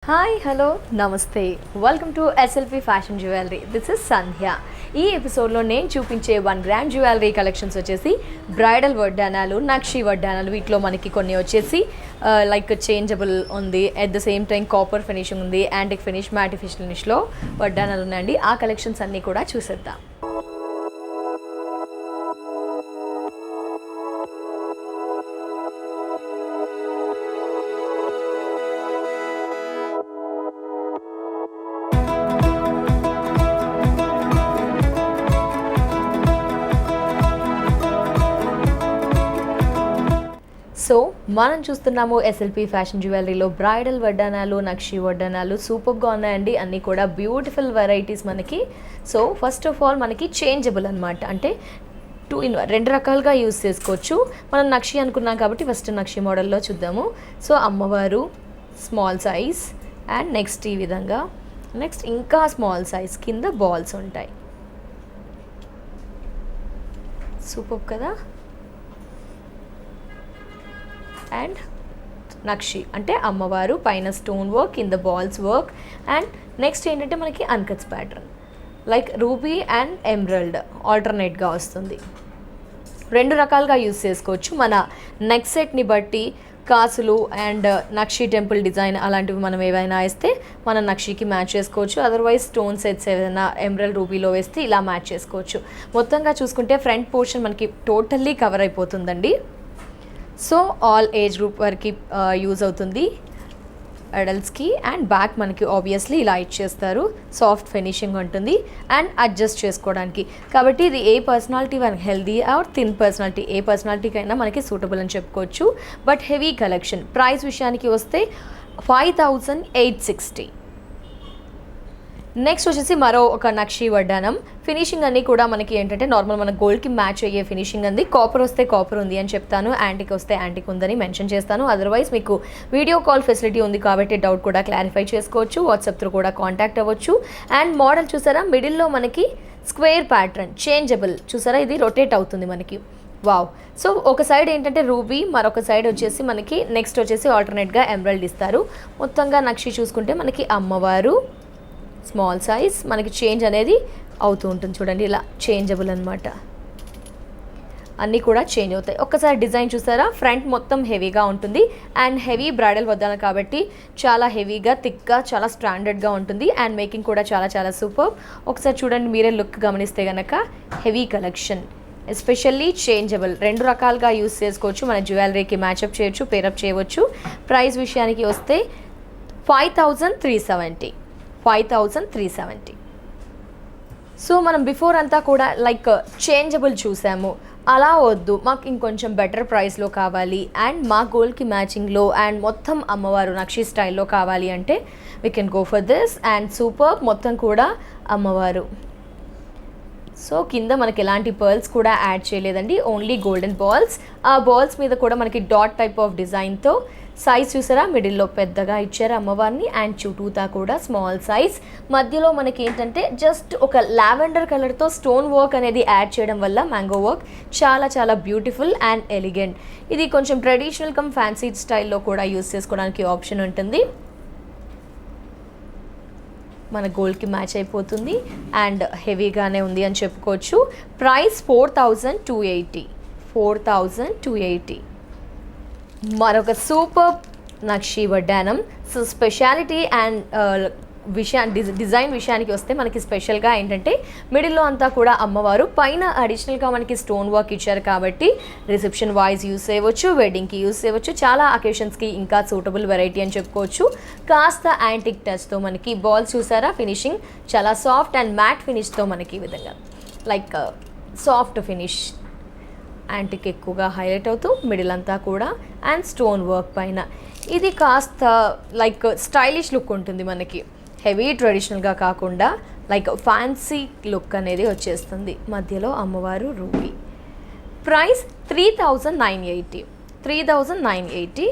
Hi hello namaste welcome to SLP fashion jewellery this is Sandhya. ఈ ఎపిసోడ్లో నేను చూపించే 1 గ్రామ్ జ్యువెలరీ కలెక్షన్స్ వచ్చేసి బ్రైడల్ వడ్డానాలు, నక్షి వడ్డానాలు. వీటిలో మనకి కొన్ని వచ్చేసి లైక్ చేంజబుల్ ఉంది, at the same time copper finishing ఉంది, యాంటిక్ ఫినిష్, మ్యాటి ఫినిష్లో వడ్డానాలు ఉన్నాయండి. ఆ కలెక్షన్స్ అన్నీ కూడా చూసేద్దాం. సో మనం చూస్తున్నాము ఎస్ఎల్పి ఫ్యాషన్ జ్యువెలరీలో బ్రైడల్ వడ్డానాలు, నక్షి వడ్డానాలు సూపర్గా ఉన్నాయండి. అన్నీ కూడా బ్యూటిఫుల్ వెరైటీస్ మనకి. సో ఫస్ట్ ఆఫ్ ఆల్ మనకి చేంజబుల్ అనమాట, అంటే 2 in 1 రెండు రకాలుగా యూస్ చేసుకోవచ్చు. మనం నక్షి అనుకున్నాం కాబట్టి ఫస్ట్ నక్షి మోడల్లో చూద్దాము. సో అమ్మవారు స్మాల్ సైజ్ అండ్ నెక్స్ట్ ఈ విధంగా, నెక్స్ట్ ఇంకా స్మాల్ సైజ్ కింద బాల్స్ ఉంటాయి. సూపర్ కదా. అండ్ నక్షి అంటే అమ్మవారు, పైన స్టోన్ వర్క్, కింద బాల్స్ వర్క్. అండ్ నెక్స్ట్ ఏంటంటే మనకి uncuts pattern like ruby and emerald ఆల్టర్నేట్గా వస్తుంది. రెండు రకాలుగా యూస్ చేసుకోవచ్చు. మన నెక్ సెట్ని బట్టి కాసులు అండ్ నక్షి టెంపుల్ డిజైన్ అలాంటివి మనం ఏవైనా వేస్తే మన నక్షికి మ్యాచ్ చేసుకోవచ్చు. అదర్వైజ్ స్టోన్ సెట్స్ ఏదైనా ఎమరల్డ్ రూబీలో వేస్తే ఇలా మ్యాచ్ చేసుకోవచ్చు. మొత్తంగా చూసుకుంటే ఫ్రంట్ పోర్షన్ మనకి టోటల్లీ కవర్ అయిపోతుందండి. సో ఆల్ ఏజ్ గ్రూప్ వరకు యూజ్ అవుతుంది, అడల్ట్స్కి. అండ్ బ్యాక్ మనకి ఆబ్వియస్లీ ఇలా ఇచ్చేస్తారు, సాఫ్ట్ ఫినిషింగ్ ఉంటుంది అండ్ అడ్జస్ట్ చేసుకోవడానికి. కాబట్టి ఇది ఏ personality, healthy or thin personality, ఏ పర్సనాలిటీకైనా మనకి సూటబుల్ అని చెప్పుకోవచ్చు. But heavy collection. ప్రైస్ విషయానికి వస్తే 5860. నెక్స్ట్ వచ్చేసి మరో ఒక నక్షి వడ్డానం. ఫినిషింగ్ అన్నీ కూడా మనకి ఏంటంటే నార్మల్ మన గోల్డ్కి మ్యాచ్ అయ్యే ఫినిషింగ్ అంది. కాపర్ వస్తే కాపర్ ఉంది అని చెప్తాను, యాంటిక్ వస్తే యాంటిక్ ఉందని మెన్షన్ చేస్తాను. అదర్వైజ్ మీకు వీడియో కాల్ ఫెసిలిటీ ఉంది కాబట్టి డౌట్ కూడా క్లారిఫై చేసుకోవచ్చు, వాట్సాప్ త్రూ కూడా కాంటాక్ట్ అవ్వచ్చు. అండ్ మోడల్ చూసారా, మిడిల్లో మనకి స్క్వేర్ ప్యాటర్న్ చేంజబుల్ చూసారా, ఇది రొటేట్ అవుతుంది మనకి. వావ్. సో ఒక సైడ్ ఏంటంటే రూబీ, మరొక సైడ్ వచ్చేసి మనకి నెక్స్ట్ వచ్చేసి ఆల్టర్నేట్గా ఎమరల్డ్ ఇస్తారు. మొత్తంగా నక్షి చూసుకుంటే మనకి అమ్మవారు స్మాల్ సైజ్, మనకి చేంజ్ అనేది అవుతూ ఉంటుంది చూడండి, ఇలా చేంజబుల్ అనమాట. అన్నీ కూడా చేంజ్ అవుతాయి. ఒక్కసారి డిజైన్ చూసారా, ఫ్రంట్ మొత్తం హెవీగా ఉంటుంది అండ్ హెవీ బ్రైడల్ వద్దాను కాబట్టి చాలా హెవీగా, థిక్గా, చాలా స్టాండర్డ్గా ఉంటుంది. అండ్ మేకింగ్ కూడా చాలా చాలా సూపర్. ఒకసారి చూడండి, మీరే లుక్ గమనిస్తే కనుక హెవీ కలెక్షన్, ఎస్పెషల్లీ చేంజబుల్. రెండు రకాలుగా యూస్ చేసుకోవచ్చు, మన జ్యువెలరీకి మ్యాచప్ చేయొచ్చు, పేరప్ చేయవచ్చు. ప్రైస్ విషయానికి వస్తే 5370. 5370. సో మనం బిఫోర్ అంతా కూడా లైక్ చేంజబుల్ చూసాము, అలా వద్దు, మాకు ఇంకొంచెం బెటర్ ప్రైస్లో కావాలి అండ్ మా గోల్డ్కి మ్యాచింగ్లో అండ్ మొత్తం అమ్మవారు నక్షి స్టైల్లో కావాలి అంటే we can go for this. And super, మొత్తం కూడా అమ్మవారు. సో కింద మనకి ఎలాంటి పర్ల్స్ కూడా యాడ్ చేయలేదండి, ఓన్లీ గోల్డెన్ బాల్స్. ఆ బాల్స్ మీద కూడా మనకి డాట్ టైప్ ఆఫ్ డిజైన్తో. సైజ్ చూసారా, మిడిల్లో పెద్దగా ఇచ్చారు అమ్మవారిని అండ్ చుట్టూతా కూడా స్మాల్ సైజ్. మధ్యలో మనకి ఏంటంటే జస్ట్ ఒక లావెండర్ కలర్తో స్టోన్ వర్క్ అనేది యాడ్ చేయడం వల్ల మ్యాంగో వర్క్ చాలా చాలా బ్యూటిఫుల్ అండ్ ఎలిగెంట్. ఇది కొంచెం ట్రెడిషనల్ కమ్ ఫ్యాన్సీ స్టైల్లో కూడా యూస్ చేసుకోవడానికి ఆప్షన్ ఉంటుంది. మన గోల్డ్కి మ్యాచ్ అయిపోతుంది అండ్ హెవీగానే ఉంది అని చెప్పుకోవచ్చు. ప్రైస్ 4280. 4280. మరొక సూపర్ నక్షి వడ్డానం. సో స్పెషాలిటీ అండ్ డిజైన్ విషయానికి వస్తే మనకి స్పెషల్గా ఏంటంటే మిడిల్లో అంతా కూడా అమ్మవారు, పైన అడిషనల్గా మనకి స్టోన్ వర్క్ ఇచ్చారు కాబట్టి రిసెప్షన్ వాయిస్ యూస్ చేయవచ్చు, వెడ్డింగ్కి యూస్ చేయవచ్చు, చాలా అకేషన్స్కి ఇంకా సూటబుల్ వెరైటీ అని చెప్పుకోవచ్చు. కాస్త యాంటిక్ టచ్తో మనకి బాల్స్ చూసారా, ఫినిషింగ్ చాలా సాఫ్ట్ అండ్ మ్యాట్ ఫినిష్తో మనకి ఈ విధంగా లైక్ సాఫ్ట్ ఫినిష్, యాంటిక్ ఎక్కువగా హైలైట్ అవుతూ మిడిల్ అంతా కూడా అండ్ స్టోన్ వర్క్ పైన. ఇది కాస్త లైక్ స్టైలిష్ లుక్ ఉంటుంది మనకి, హెవీ ట్రెడిషనల్గా కాకుండా లైక్ ఫ్యాన్సీ లుక్ అనేది వచ్చేస్తుంది. మధ్యలో అమ్మవారు రూబీ. ప్రైస్ 3980. 3980.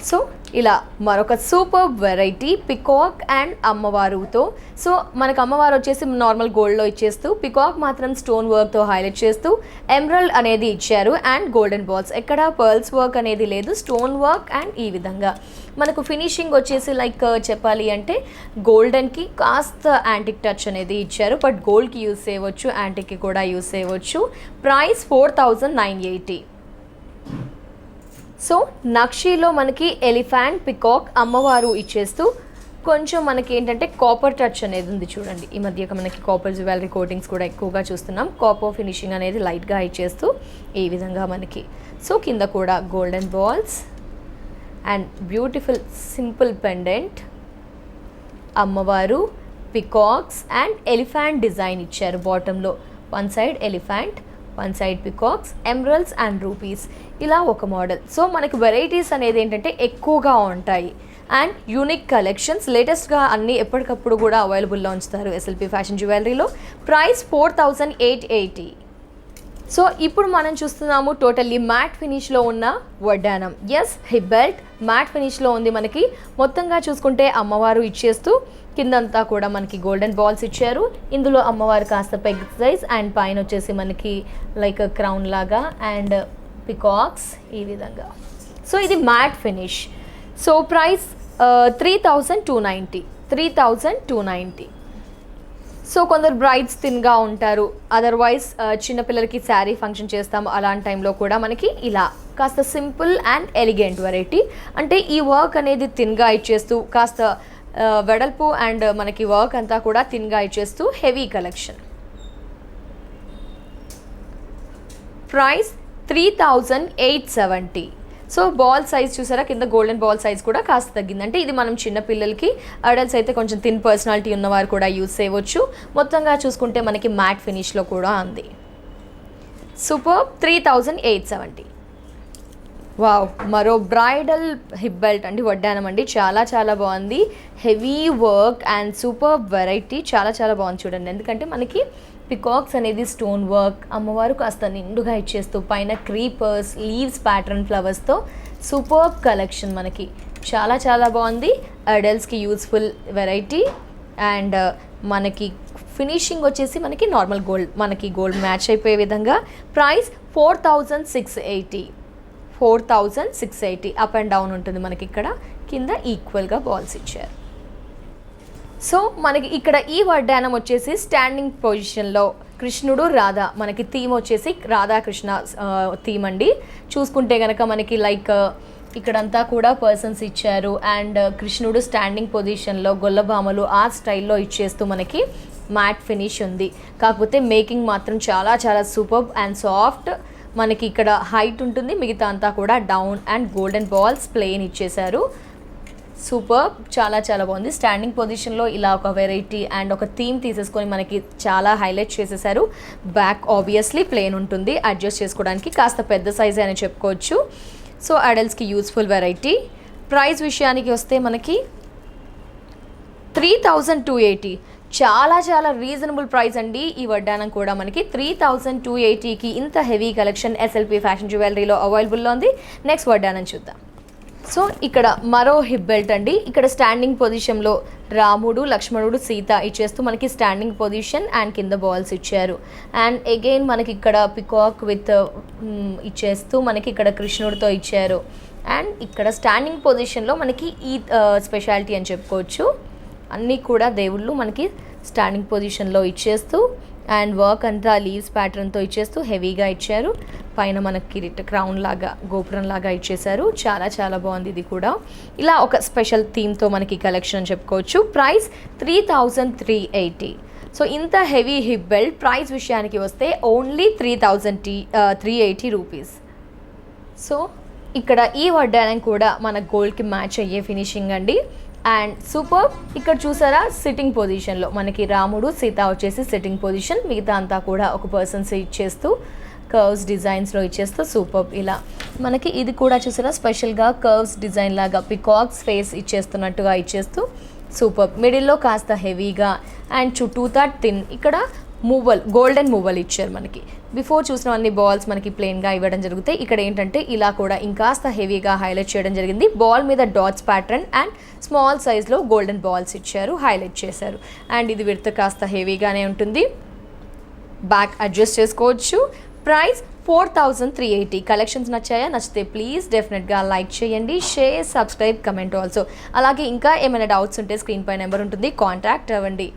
సో ఇలా మరొక సూపర్ వెరైటీ పికాక్ అండ్ అమ్మవారుతో. సో మనకు అమ్మవారు వచ్చేసి నార్మల్ గోల్డ్లో ఇచ్చేస్తూ పికాక్ మాత్రం స్టోన్ వర్క్తో హైలైట్ చేస్తూ ఎమరల్డ్ అనేది ఇచ్చారు అండ్ గోల్డెన్ బాల్స్. ఎక్కడ పర్ల్స్ వర్క్ అనేది లేదు, స్టోన్ వర్క్ అండ్ ఈ విధంగా మనకు ఫినిషింగ్ వచ్చేసి లైక్ చెప్పాలి అంటే గోల్డెన్కి కాస్త యాంటిక్ టచ్ అనేది ఇచ్చారు. బట్ గోల్డ్కి యూజ్ చేయవచ్చు, యాంటిక్కి కూడా యూజ్ చేయవచ్చు. ప్రైస్ 4980. సో నక్షీలో మనకి ఎలిఫెంట్ పికాక్ అమ్మవారు ఇచ్చేస్తూ కొంచెం మనకి ఏంటంటే కాపర్ టచ్ అనేది ఉంది చూడండి. ఈ మధ్య మనకి కాపర్ జ్యువెలరీ కోటింగ్స్ కూడా ఎక్కువగా చూస్తున్నాం. కాపర్ ఫినిషింగ్ అనేది లైట్గా ఇచ్చేస్తూ ఈ విధంగా మనకి. సో కింద కూడా golden balls and beautiful simple pendant, అమ్మవారు, పికాక్స్ అండ్ ఎలిఫెంట్ డిజైన్ ఇచ్చారు. బాటంలో one side elephant, one side peacocks, emeralds and rubies, ఇలా ఒక మోడల్. సో మనకి వెరైటీస్ అనేది ఏంటంటే ఎక్కువగా ఉంటాయి అండ్ యూనిక్ కలెక్షన్స్ లేటెస్ట్గా అన్నీ ఎప్పటికప్పుడు కూడా అవైలబుల్లో ఉంచుతారు ఎస్ఎల్పి ఫ్యాషన్ జ్యువెలరీలో. ప్రైస్ 4880. సో ఇప్పుడు మనం చూస్తున్నాము టోటల్లీ మ్యాట్ ఫినిష్లో ఉన్న వడ్డానం. ఎస్, హిప్ బెల్ట్ మ్యాట్ ఫినిష్లో ఉంది మనకి. మొత్తంగా చూసుకుంటే అమ్మవారు ఇచ్చేస్తూ కిందంతా కూడా మనకి గోల్డెన్ బాల్స్ ఇచ్చారు. ఇందులో అమ్మవారు కాస్త పెగ్ సైజ్ అండ్ పైన వచ్చేసి మనకి లైక్ క్రౌన్ లాగా అండ్ పికాక్స్ ఈ విధంగా. సో ఇది matte finish. So price 3290. So కొందరు బ్రైడ్స్ థిన్గా ఉంటారు, అదర్వైజ్ చిన్నపిల్లలకి శారీ ఫంక్షన్ చేస్తాము, అలాంటి టైంలో కూడా మనకి ఇలా కాస్త సింపుల్ అండ్ ఎలిగెంట్ వెరైటీ. అంటే ఈ వర్క్ అనేది థిన్గా ఇచ్చేస్తూ కాస్త వెడల్పు అండ్ మనకి వర్క్ అంతా కూడా థిన్గా ఇచ్చేస్తూ heavy collection. Price 3870. So ball size చూసారా, కింద గోల్డెన్ బాల్ సైజ్ కూడా కాస్త తగ్గింది. అంటే ఇది మనం చిన్న పిల్లలకి, అడల్ట్స్ అయితే కొంచెం థిన్ పర్సనాలిటీ ఉన్నవారు కూడా యూజ్ చేయవచ్చు. మొత్తంగా చూసుకుంటే మనకి మ్యాట్ ఫినిష్లో కూడా ఉంది. సూపర్. 3870. వావ్, మరో బ్రైడల్ హిప్ బెల్ట్ అండి, వడ్డానం అండి. చాలా చాలా బాగుంది, heavy work and super variety. చాలా చాలా బాగుంది చూడండి. ఎందుకంటే మనకి పికాక్స్ అనేది స్టోన్ వర్క్, అమ్మవారు కాస్త నిండుగా ఇచ్చేస్తూ పైన క్రీపర్స్, లీవ్స్ ప్యాటర్న్ ఫ్లవర్స్తో సూపర్ కలెక్షన్ మనకి. చాలా చాలా బాగుంది. అడల్ట్స్కి యూస్ఫుల్ వెరైటీ అండ్ మనకి ఫినిషింగ్ వచ్చేసి మనకి నార్మల్ గోల్డ్, మనకి గోల్డ్ మ్యాచ్ అయిపోయే విధంగా. ప్రైస్ 4680. 4680. అప్ అండ్ డౌన్ ఉంటుంది మనకి. ఇక్కడ కింద ఈక్వల్గా బాల్స్ ఇచ్చారు. సో మనకి ఇక్కడ ఈ వడ్డానం వచ్చేసి స్టాండింగ్ పొజిషన్లో కృష్ణుడు రాధ, మనకి థీమ్ వచ్చేసి రాధాకృష్ణ థీమ్ అండి. చూసుకుంటే కనుక మనకి లైక్ ఇక్కడంతా కూడా పర్సన్స్ ఇచ్చారు అండ్ కృష్ణుడు స్టాండింగ్ పొజిషన్లో గొల్లభామలు ఆ స్టైల్లో ఇచ్చేస్తూ మనకి మ్యాట్ ఫినిష్ ఉంది. కాకపోతే మేకింగ్ మాత్రం చాలా చాలా సూపర్ అండ్ సాఫ్ట్. మనకి ఇక్కడ హైట్ ఉంటుంది, మిగతా అంతా కూడా down and golden balls plain ఇచ్చేశారు. సూపర్, చాలా చాలా బాగుంది. స్టాండింగ్ పొజిషన్లో ఇలా ఒక వెరైటీ అండ్ ఒక థీమ్ తీసేసుకొని మనకి చాలా హైలైట్ చేసేసారు. బ్యాక్ ఆబ్వియస్లీ ప్లెయిన్ ఉంటుంది, అడ్జస్ట్ చేసుకోవడానికి కాస్త పెద్ద సైజ్ అని చెప్పుకోవచ్చు. సో అడల్ట్స్కి యూస్ఫుల్ వెరైటీ. ప్రైస్ విషయానికి వస్తే మనకి 3280. చాలా చాలా రీజనబుల్ ప్రైస్ అండి. ఈ వడ్డానం కూడా మనకి 3280కి ఇంత హెవీ కలెక్షన్ ఎస్ఎల్పి ఫ్యాషన్ జ్యువెలరీలో అవైలబుల్లో ఉంది. నెక్స్ట్ వడ్డానం చూద్దాం. సో ఇక్కడ మరో హిప్ బెల్ట్ అండి. ఇక్కడ స్టాండింగ్ పొజిషన్లో రాముడు, లక్ష్మణుడు, సీత ఇచ్చేస్తూ మనకి స్టాండింగ్ పొజిషన్ అండ్ కింద బాల్స్ ఇచ్చారు. అండ్ అగైన్ మనకి ఇక్కడ పికాక్ విత్ ఇచ్చేస్తూ మనకి ఇక్కడ కృష్ణుడితో ఇచ్చారు. అండ్ ఇక్కడ స్టాండింగ్ పొజిషన్లో మనకి ఈ స్పెషాలిటీ అని చెప్పుకోవచ్చు. అన్నీ కూడా దేవుళ్ళు మనకి స్టాండింగ్ పొజిషన్లో ఇచ్చేస్తూ అండ్ వర్క్ అంతా లీవ్స్ ప్యాటర్న్తో ఇచ్చేస్తూ హెవీగా ఇచ్చారు. పైన మనకి క్రౌన్ లాగా, గోపురం లాగా ఇచ్చేసారు. చాలా చాలా బాగుంది ఇది కూడా. ఇలా ఒక స్పెషల్ థీమ్తో మనకి కలెక్షన్ అని చెప్పుకోవచ్చు. ప్రైస్ 3380. సో ఇంత హెవీ హిప్ బెల్ట్ ప్రైస్ విషయానికి వస్తే ఓన్లీ 380 రూపీస్. సో ఇక్కడ ఈ వడ్డానం కూడా మన గోల్డ్కి మ్యాచ్ అయ్యే ఫినిషింగ్ అండి. And super. ఇక్కడ చూసారా సిట్టింగ్ పొజిషన్లో మనకి రాముడు, సీత వచ్చేసి సిట్టింగ్ పొజిషన్, మిగతా అంతా కూడా ఒక పర్సన్స్ ఇచ్చేస్తూ కర్వ్స్ డిజైన్స్లో ఇచ్చేస్తూ సూపర్. ఇలా మనకి ఇది కూడా చూసారా స్పెషల్గా కర్వ్స్ డిజైన్ లాగా పికాక్స్ ఫేస్ ఇచ్చేస్తున్నట్టుగా ఇచ్చేస్తూ సూపర్. మిడిల్లో కాస్త హెవీగా అండ్ చుట్టూతా థిన్. ఇక్కడ గోల్డెన్ మూవల్ ఇచ్చారు మనకి. బిఫోర్ చూసిన అన్ని బాల్స్ మనకి ప్లెయిన్గా ఇవ్వడం జరుగుతాయి. ఇక్కడ ఏంటంటే ఇలా కూడా ఇంకాస్త హెవీగా హైలైట్ చేయడం జరిగింది. బాల్ మీద డాట్స్ ప్యాటర్న్ అండ్ స్మాల్ సైజ్లో గోల్డెన్ బాల్స్ ఇచ్చారు, హైలైట్ చేశారు. అండ్ ఇది విడ్త్ కాస్త హెవీగానే ఉంటుంది. బ్యాక్ అడ్జస్ట్ చేసుకోవచ్చు. ప్రైస్ 4380. కలెక్షన్స్ నచ్చాయా? నచ్చితే ప్లీజ్ డెఫినెట్గా లైక్ చేయండి, షేర్, సబ్స్క్రైబ్, కమెంట్ ఆల్సో. అలాగే ఇంకా ఏమైనా డౌట్స్ ఉంటే స్క్రీన్ పై నెంబర్ ఉంటుంది, కాంటాక్ట్ అవ్వండి.